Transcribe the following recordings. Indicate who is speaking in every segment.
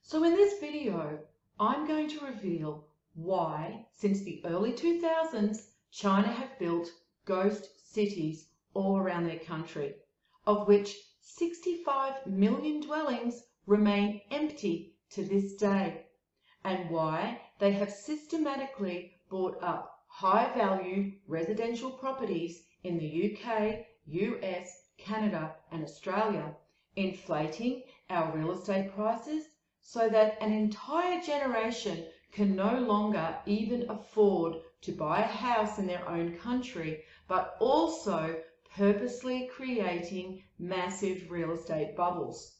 Speaker 1: So in this video, I'm going to reveal why, since the early 2000s, China have built ghost cities all around their country, of which 65 million dwellings remain empty to this day, and why they have systematically bought up high-value residential properties in the UK, US, Canada and Australia, inflating our real estate prices so that an entire generation can no longer even afford to buy a house in their own country, but also purposely creating massive real estate bubbles.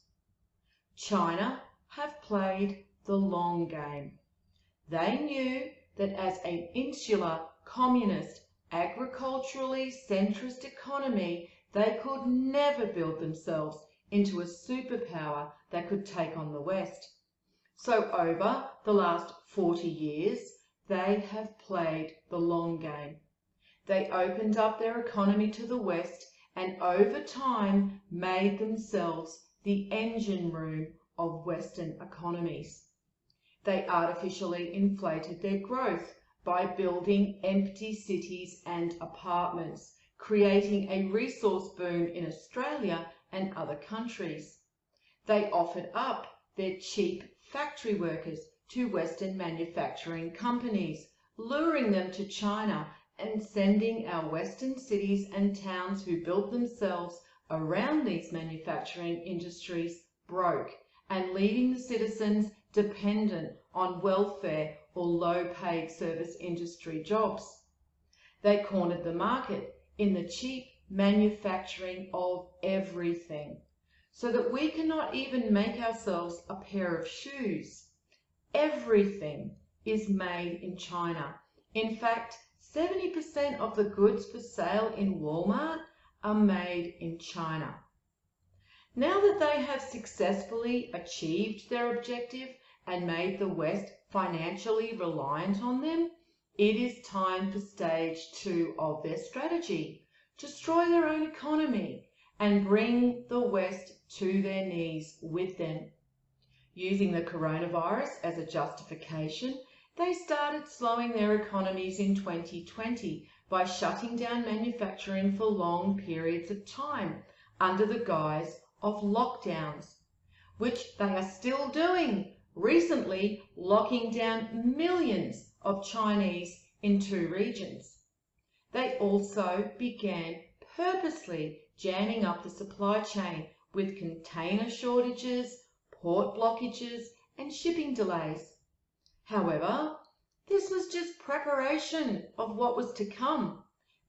Speaker 1: China have played the long game. They knew that as an insular, communist, agriculturally centrist economy, they could never build themselves into a superpower that could take on the West. So over the last 40 years, they have played the long game. They opened up their economy to the West and over time made themselves the engine room of Western economies. They artificially inflated their growth by building empty cities and apartments, creating a resource boom in Australia and other countries. They offered up their cheap factory workers to Western manufacturing companies, luring them to China and sending our Western cities and towns who built themselves around these manufacturing industries broke and leaving the citizens dependent on welfare or low-paid service industry jobs. They cornered the market in the cheap manufacturing of everything, so that we cannot even make ourselves a pair of shoes. Everything is made in China. In fact, 70% of the goods for sale in Walmart are made in China. Now that they have successfully achieved their objective and made the West financially reliant on them, it is time for stage 2 of their strategy: destroy their own economy and bring the West to their knees with them. Using the coronavirus as a justification, they started slowing their economies in 2020 by shutting down manufacturing for long periods of time under the guise of lockdowns, which they are still doing, recently locking down millions of Chinese in 2 regions. They also began purposely jamming up the supply chain with container shortages, port blockages and shipping delays. However, this was just preparation of what was to come.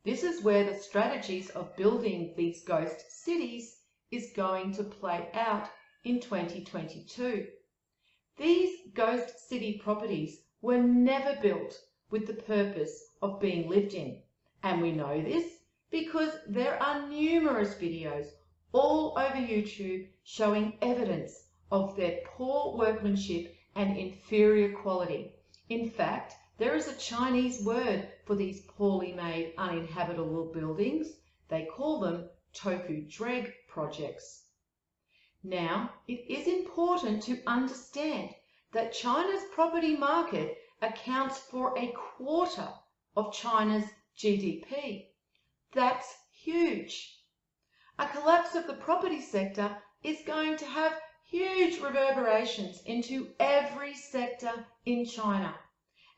Speaker 1: This is where the strategies of building these ghost cities is going to play out in 2022. These ghost city properties were never built with the purpose of being lived in, and we know this because there are numerous videos all over YouTube showing evidence of their poor workmanship and inferior quality. In fact, there is a Chinese word for these poorly made uninhabitable buildings. They call them tofu dreg projects. Now, it is important to understand that China's property market accounts for 1/4 of China's GDP. That's huge. A collapse of the property sector is going to have huge reverberations into every sector in China.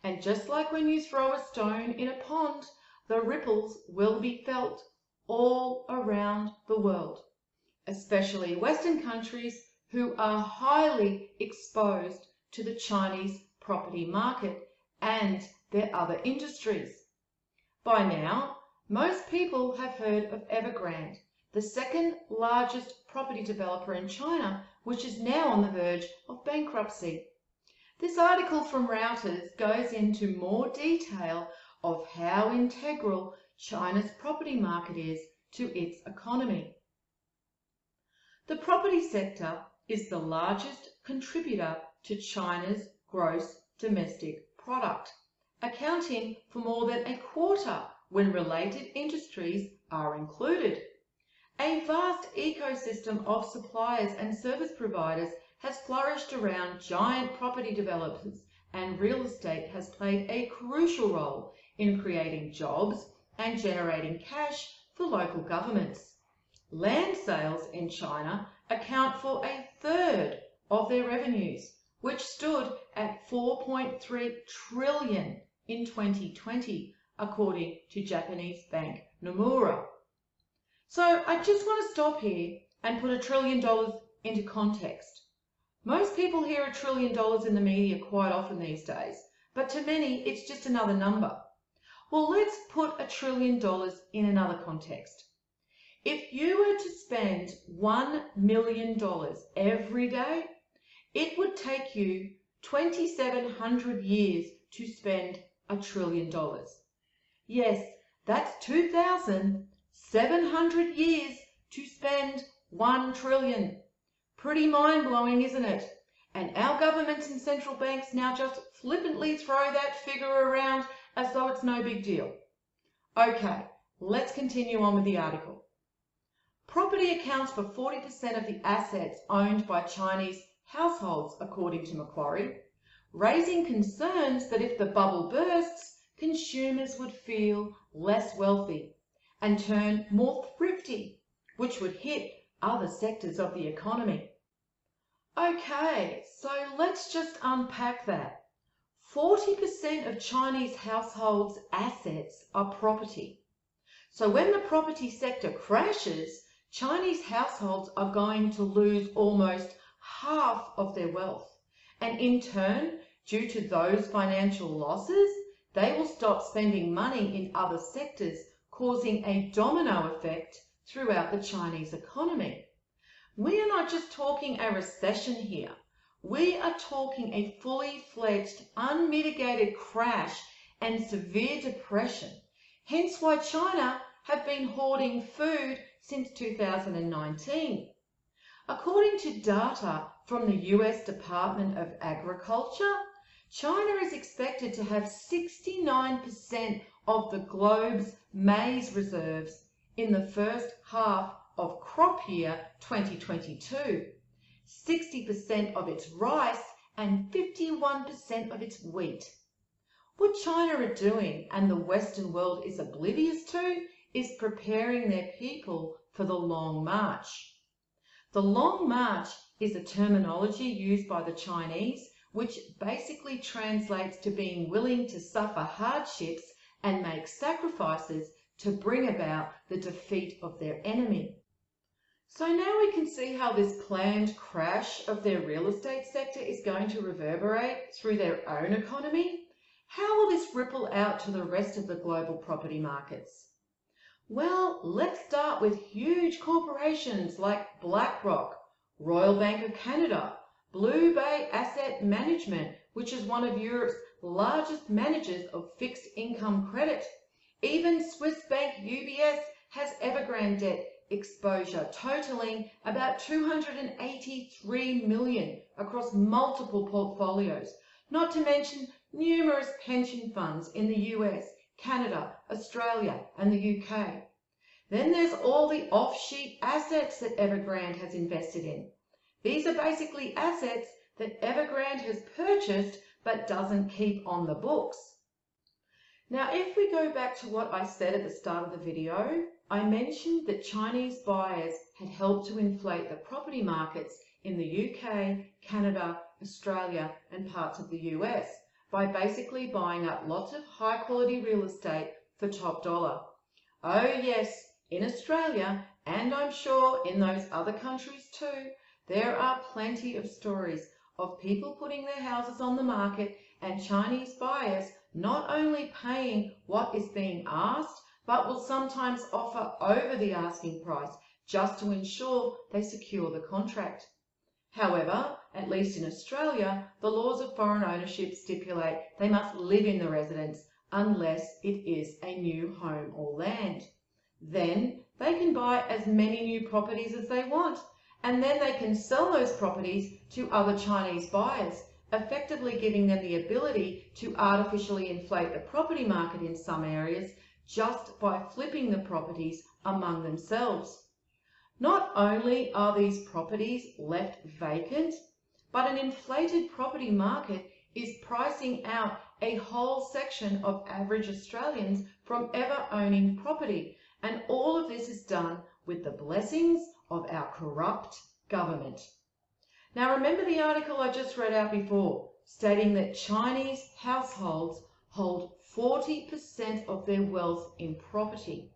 Speaker 1: And just like when you throw a stone in a pond, the ripples will be felt all around the world, especially Western countries who are highly exposed to the Chinese property market and their other industries. By now, most people have heard of Evergrande, the second largest property developer in China, which is now on the verge of bankruptcy. This article from Reuters goes into more detail of how integral China's property market is to its economy. The property sector is the largest contributor to China's gross domestic product, accounting for more than 1/4 when related industries are included. A vast ecosystem of suppliers and service providers has flourished around giant property developers, and real estate has played a crucial role in creating jobs and generating cash for local governments. Land sales in China account for a third of their revenues, which stood at 4.3 trillion in 2020, according to Japanese bank Nomura. So I just want to stop here and put $1 trillion into context. Most people hear $1 trillion in the media quite often these days, but to many it's just another number. Well, let's put $1 trillion in another context. If you were to spend $1 million every day, it would take you 2,700 years to spend $1 trillion. Yes, that's 2,700 years to spend 1 trillion. Pretty mind-blowing, isn't it? And our governments and central banks now just flippantly throw that figure around as though it's no big deal. Okay, let's continue on with the article. Property accounts for 40% of the assets owned by Chinese households, according to Macquarie, raising concerns that if the bubble bursts, consumers would feel less wealthy and turn more thrifty, which would hit other sectors of the economy. Okay, so let's just unpack that. 40% of Chinese households' assets are property. So when the property sector crashes, Chinese households are going to lose almost half of their wealth. And in turn, due to those financial losses, they will stop spending money in other sectors, causing a domino effect throughout the Chinese economy. We are not just talking a recession here. We are talking a fully fledged, unmitigated crash and severe depression. Hence why China have been hoarding food since 2019. According to data from the US Department of Agriculture, China is expected to have 69% of the globe's maize reserves in the first half of crop year 2022, 60% of its rice and 51% of its wheat. What China are doing and the Western world is oblivious to is preparing their people for the Long March. The Long March is a terminology used by the Chinese which basically translates to being willing to suffer hardships and make sacrifices to bring about the defeat of their enemy. So now we can see how this planned crash of their real estate sector is going to reverberate through their own economy. How will this ripple out to the rest of the global property markets? Well, let's start with huge corporations like BlackRock, Royal Bank of Canada, Blue Bay Asset Management, which is one of Europe's largest managers of fixed income credit. Even Swiss bank UBS has Evergrande debt exposure totaling about 283 million across multiple portfolios, not to mention numerous pension funds in the US, Canada, Australia and the UK. Then there's all the offshoot assets that Evergrande has invested in. These are basically assets that Evergrande has purchased but doesn't keep on the books. Now, if we go back to what I said at the start of the video, I mentioned that Chinese buyers had helped to inflate the property markets in the UK, Canada, Australia and parts of the US by basically buying up lots of high quality real estate for top dollar. Oh yes, in Australia, and I'm sure in those other countries too, there are plenty of stories of people putting their houses on the market and Chinese buyers not only paying what is being asked, but will sometimes offer over the asking price just to ensure they secure the contract. However, at least in Australia, the laws of foreign ownership stipulate they must live in the residence unless it is a new home or land. Then they can buy as many new properties as they want, and then they can sell those properties to other Chinese buyers, effectively giving them the ability to artificially inflate the property market in some areas just by flipping the properties among themselves. Not only are these properties left vacant, But an inflated property market is pricing out a whole section of average Australians from ever owning property. And all of this is done with the blessings of our corrupt government. Now remember the article I just read out before, stating that Chinese households hold 40% of their wealth in property.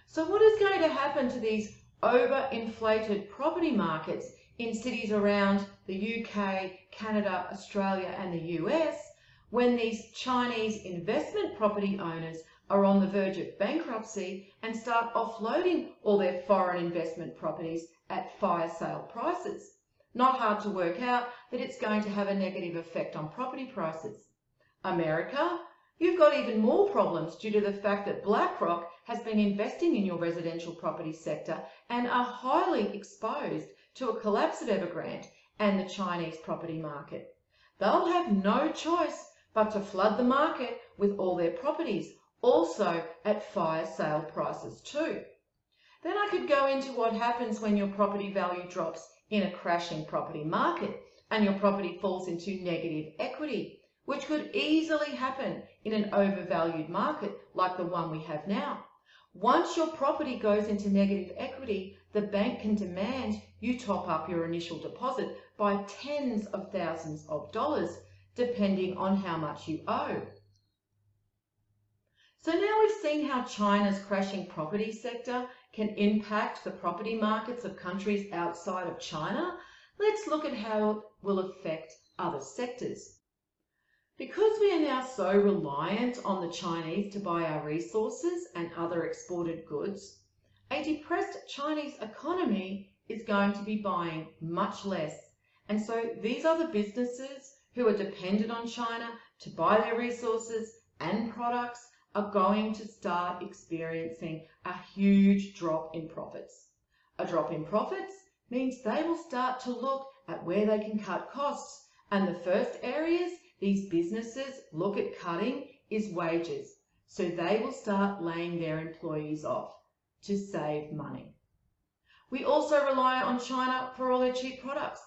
Speaker 1: So what is going to happen to these overinflated property markets in cities around the UK, Canada, Australia and the US when these Chinese investment property owners are on the verge of bankruptcy and start offloading all their foreign investment properties at fire sale prices? Not hard to work out that it's going to have a negative effect on property prices. America, you've got even more problems due to the fact that BlackRock has been investing in your residential property sector and are highly exposed to a collapse of Evergrande and the Chinese property market. They'll have no choice but to flood the market with all their properties, also at fire sale prices too. Then I could go into what happens when your property value drops in a crashing property market and your property falls into negative equity, which could easily happen in an overvalued market like the one we have now. Once your property goes into negative equity, the bank can demand you top up your initial deposit by tens of thousands of dollars, depending on how much you owe. So now we've seen how China's crashing property sector can impact the property markets of countries outside of China. Let's look at how it will affect other sectors. Because we are now so reliant on the Chinese to buy our resources and other exported goods, a depressed Chinese economy is going to be buying much less. And so these other businesses who are dependent on China to buy their resources and products are going to start experiencing a huge drop in profits. A drop in profits means they will start to look at where they can cut costs. And the first areas these businesses look at cutting is wages. So they will start laying their employees off to save money. We also rely on China for all their cheap products.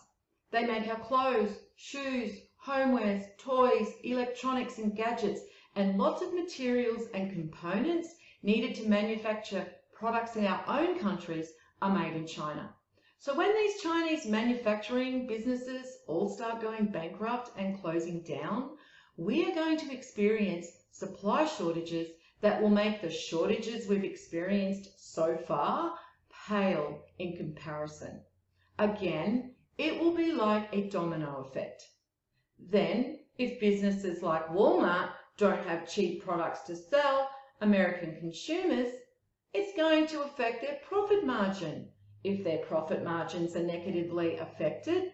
Speaker 1: They make our clothes, shoes, homewares, toys, electronics and gadgets, and lots of materials and components needed to manufacture products in our own countries are made in China. So when these Chinese manufacturing businesses all start going bankrupt and closing down, we are going to experience supply shortages that will make the shortages we've experienced so far pale in comparison. Again, it will be like a domino effect. Then, if businesses like Walmart don't have cheap products to sell American consumers, it's going to affect their profit margin. If their profit margins are negatively affected,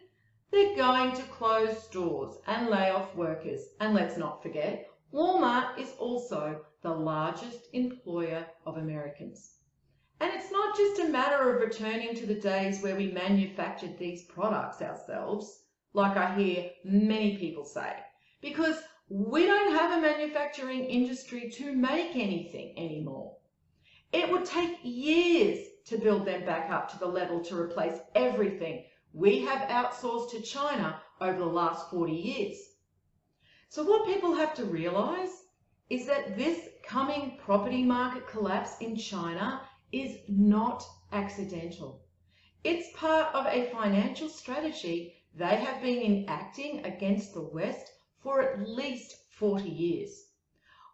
Speaker 1: they're going to close stores and lay off workers. And let's not forget, Walmart is also the largest employer of Americans. And it's not just a matter of returning to the days where we manufactured these products ourselves, like I hear many people say, because we don't have a manufacturing industry to make anything anymore. It would take years to build them back up to the level to replace everything we have outsourced to China over the last 40 years. So what people have to realise is that this coming property market collapse in China is not accidental. It's part of a financial strategy they have been enacting against the West for at least 40 years.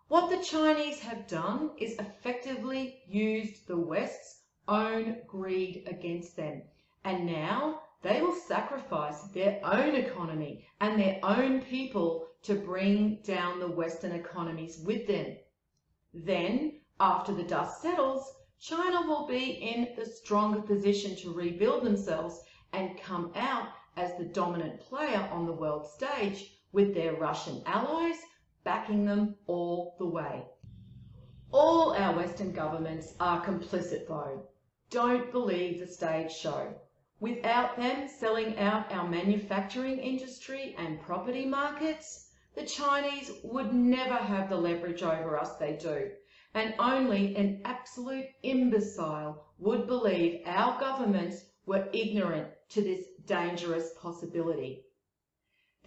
Speaker 1: What the Chinese have done is effectively used the West's own greed against them, and now they will sacrifice their own economy and their own people to bring down the Western economies with them. Then, after the dust settles, China will be in the stronger position to rebuild themselves and come out as the dominant player on the world stage with their Russian allies backing them all the way. All our Western governments are complicit though. Don't believe the stage show. Without them selling out our manufacturing industry and property markets, the Chinese would never have the leverage over us they do, and only an absolute imbecile would believe our governments were ignorant to this dangerous possibility.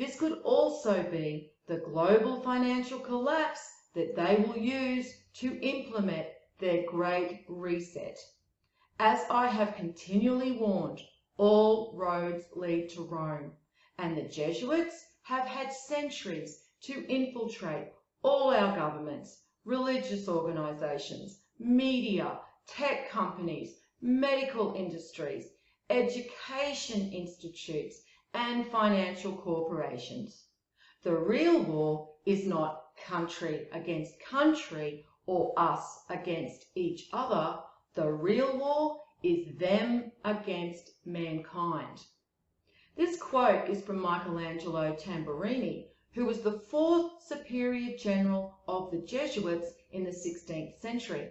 Speaker 1: This could also be the global financial collapse that they will use to implement their Great Reset. As I have continually warned, all roads lead to Rome, and the Jesuits have had centuries to infiltrate all our governments, religious organisations, media, tech companies, medical industries, education institutes, and financial corporations. The real war is not country against country or us against each other. The real war is them against mankind. This quote is from Michelangelo Tamburini, who was the 4th Superior General of the Jesuits in the 16th century.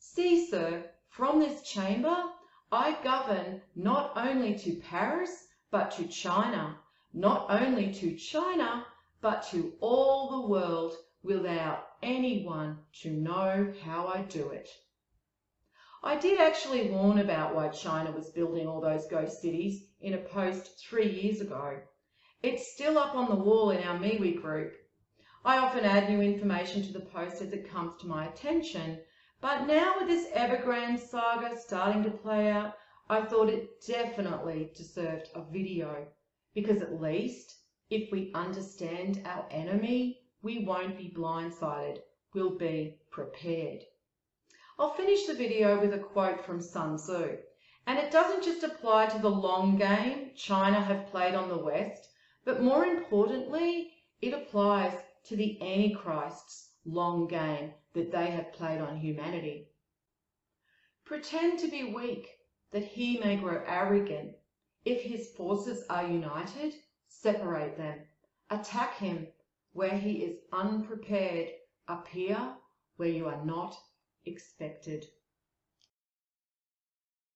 Speaker 1: See, sir, from this chamber I govern not only to Paris, but to China, not only to China, but to all the world, without anyone to know how I do it. I did actually warn about why China was building all those ghost cities in a post 3 years ago. It's still up on the wall in our MeWe group. I often add new information to the post as it comes to my attention, but now with this Evergrande saga starting to play out, I thought it definitely deserved a video, because at least if we understand our enemy, we won't be blindsided, we'll be prepared. I'll finish the video with a quote from Sun Tzu, and it doesn't just apply to the long game China have played on the West, but more importantly, it applies to the Antichrist's long game that they have played on humanity. Pretend to be weak, that he may grow arrogant. If his forces are united, separate them. Attack him where he is unprepared. Appear where you are not expected.